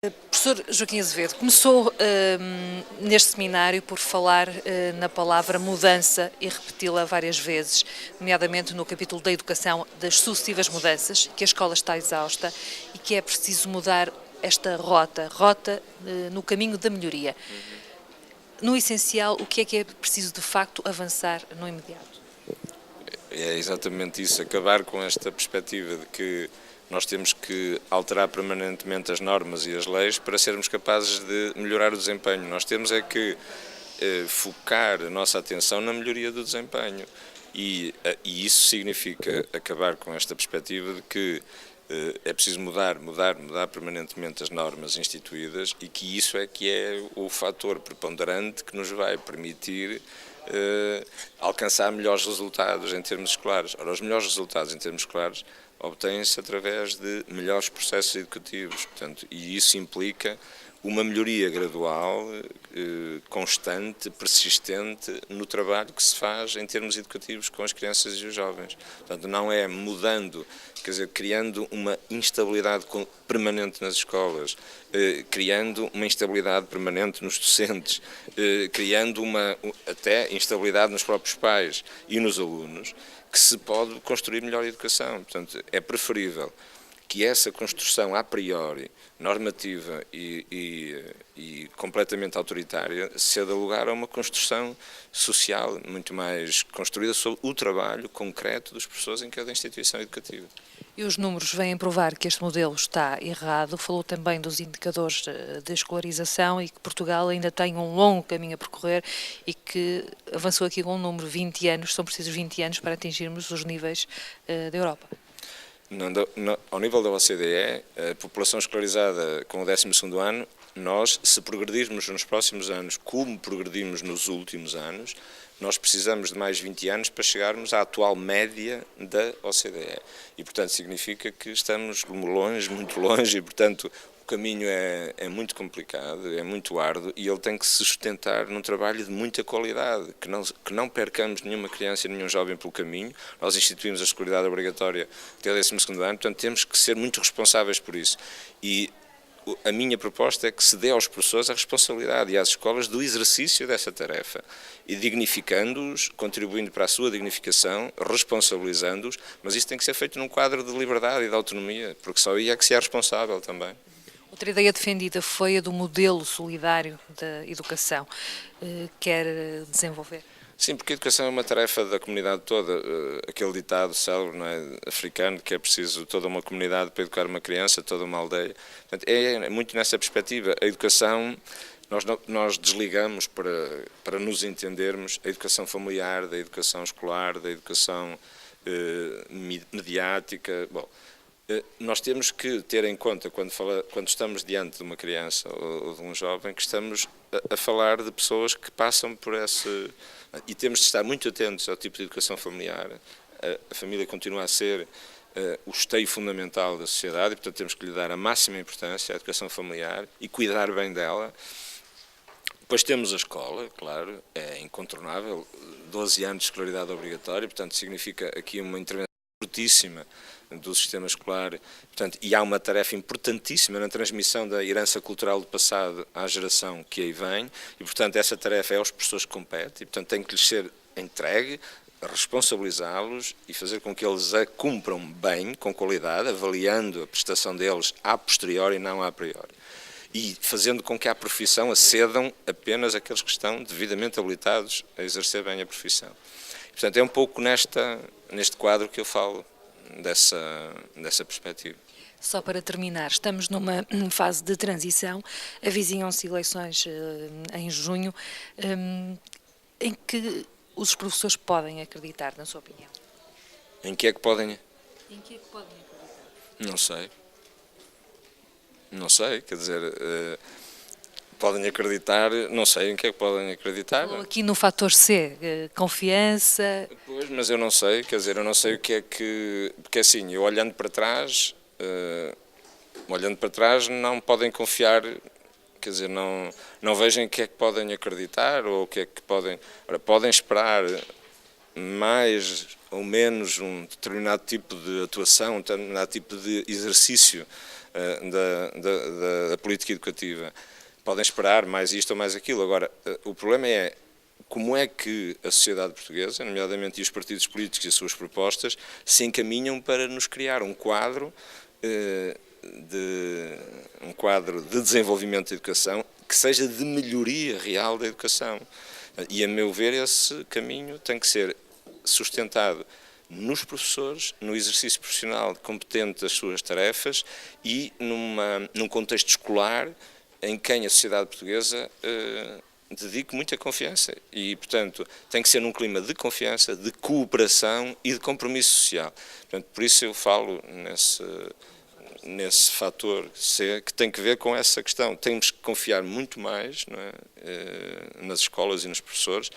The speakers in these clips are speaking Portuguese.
Professor Joaquim Azevedo, começou neste seminário por falar na palavra mudança e repeti-la várias vezes, nomeadamente no capítulo da educação, das sucessivas mudanças, que a escola está exausta e que é preciso mudar esta rota no caminho da melhoria. No essencial, o que é preciso de facto avançar no imediato? É exatamente isso, acabar com esta perspectiva de que nós temos que alterar permanentemente as normas e as leis para sermos capazes de melhorar o desempenho. Nós temos é que focar a nossa atenção na melhoria do desempenho e isso significa acabar com esta perspectiva de que é preciso mudar permanentemente as normas instituídas e que isso é que é o fator preponderante que nos vai permitir alcançar melhores resultados em termos escolares. Ora, os melhores resultados em termos escolares obtêm-se através de melhores processos educativos, portanto, e isso implica uma melhoria gradual, constante, persistente no trabalho que se faz em termos educativos com as crianças e os jovens. Portanto, não é mudando, quer dizer, criando uma instabilidade permanente nas escolas, criando uma instabilidade permanente nos docentes, criando até instabilidade nos próprios pais e nos alunos, que se pode construir melhor educação. Portanto, é preferível que essa construção a priori, normativa e completamente autoritária, ceda lugar a uma construção social muito mais construída sobre o trabalho concreto dos professores em cada instituição educativa. E os números vêm provar que este modelo está errado. Falou também dos indicadores de escolarização e que Portugal ainda tem um longo caminho a percorrer e que avançou aqui com um número, 20 anos, são precisos 20 anos para atingirmos os níveis da Europa. Ao nível da OCDE, a população escolarizada com o 12º ano, nós, se progredirmos nos próximos anos como progredimos nos últimos anos, nós precisamos de mais 20 anos para chegarmos à atual média da OCDE. E, portanto, significa que estamos longe, muito longe, e, portanto, o caminho é muito complicado, é muito árduo e ele tem que se sustentar num trabalho de muita qualidade, que não percamos nenhuma criança e nenhum jovem pelo caminho. Nós instituímos a escolaridade obrigatória até o 12º ano, portanto temos que ser muito responsáveis por isso. E a minha proposta é que se dê aos professores a responsabilidade e às escolas do exercício dessa tarefa e dignificando-os, contribuindo para a sua dignificação, responsabilizando-os, mas isso tem que ser feito num quadro de liberdade e de autonomia, porque só aí é que se é responsável também. Outra ideia defendida foi a do modelo solidário da educação. Quer desenvolver? Sim, porque a educação é uma tarefa da comunidade toda. Aquele ditado célebre, não é, africano, que é preciso toda uma comunidade para educar uma criança, toda uma aldeia. Portanto, é muito nessa perspectiva. A educação, nós desligamos para nos entendermos a educação familiar, da educação escolar, da educação mediática. Bom, nós temos que ter em conta, quando estamos diante de uma criança ou de um jovem, que estamos a falar de pessoas que passam por esse... E temos de estar muito atentos ao tipo de educação familiar. A família continua a ser o esteio fundamental da sociedade e, portanto, temos que lhe dar a máxima importância à educação familiar e cuidar bem dela. Depois temos a escola, claro, é incontornável, 12 anos de escolaridade obrigatória, portanto, significa aqui uma intervenção fortíssima do sistema escolar, portanto, e há uma tarefa importantíssima na transmissão da herança cultural do passado à geração que aí vem, e, portanto, essa tarefa é aos professores que compete, e, portanto, tem que lhes ser entregue, responsabilizá-los e fazer com que eles a cumpram bem, com qualidade, avaliando a prestação deles a posteriori e não a priori. E fazendo com que à profissão acedam apenas aqueles que estão devidamente habilitados a exercer bem a profissão. Portanto, é um pouco neste quadro que eu falo dessa perspectiva. Só para terminar, estamos numa fase de transição, avizinham-se eleições em junho, em que os professores podem acreditar, na sua opinião? Em que é que podem? Em que é que podem acreditar? Não sei. Não sei, quer dizer... podem acreditar, não sei em que é que podem acreditar. Falou aqui no fator C, confiança. Pois, mas eu não sei, quer dizer, eu não sei o que é que... Porque assim, eu olhando para trás não podem confiar, quer dizer, não vejo em que é que podem acreditar ou o que é que podem... Ora, podem esperar mais ou menos um determinado tipo de atuação, um determinado tipo de exercício da política educativa. Podem esperar mais isto ou mais aquilo. Agora, o problema é como é que a sociedade portuguesa, nomeadamente os partidos políticos e as suas propostas, se encaminham para nos criar um quadro de desenvolvimento da educação que seja de melhoria real da educação. E, a meu ver, esse caminho tem que ser sustentado nos professores, no exercício profissional competente das suas tarefas e num contexto escolar em quem a sociedade portuguesa dedique muita confiança e, portanto, tem que ser num clima de confiança, de cooperação e de compromisso social. Portanto, por isso eu falo nesse fator que tem que ver com essa questão. Temos que confiar muito mais, não é, nas escolas e nos professores,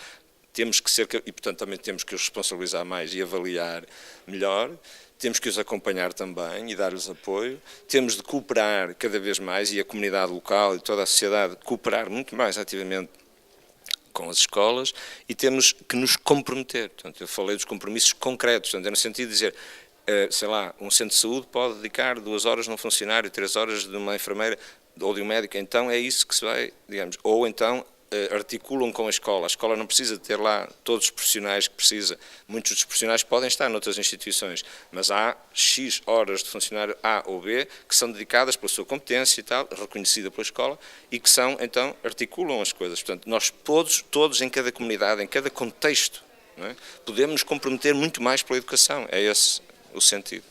e, portanto, também temos que os responsabilizar mais e avaliar melhor. Temos que os acompanhar também e dar-lhes apoio. Temos de cooperar cada vez mais e a comunidade local e toda a sociedade cooperar muito mais ativamente com as escolas e temos que nos comprometer. Portanto, eu falei dos compromissos concretos, portanto, é no sentido de dizer, sei lá, um centro de saúde pode dedicar 2 horas de um funcionário, 3 horas de uma enfermeira ou de um médico, então é isso que se vai, digamos, ou então articulam com a escola não precisa ter lá todos os profissionais que precisa, muitos dos profissionais podem estar noutras instituições, mas há X horas de funcionário A ou B que são dedicadas pela sua competência e tal, reconhecida pela escola, e que são, então, articulam as coisas. Portanto, nós todos em cada comunidade, em cada contexto, não é, podemos nos comprometer muito mais pela educação, é esse o sentido.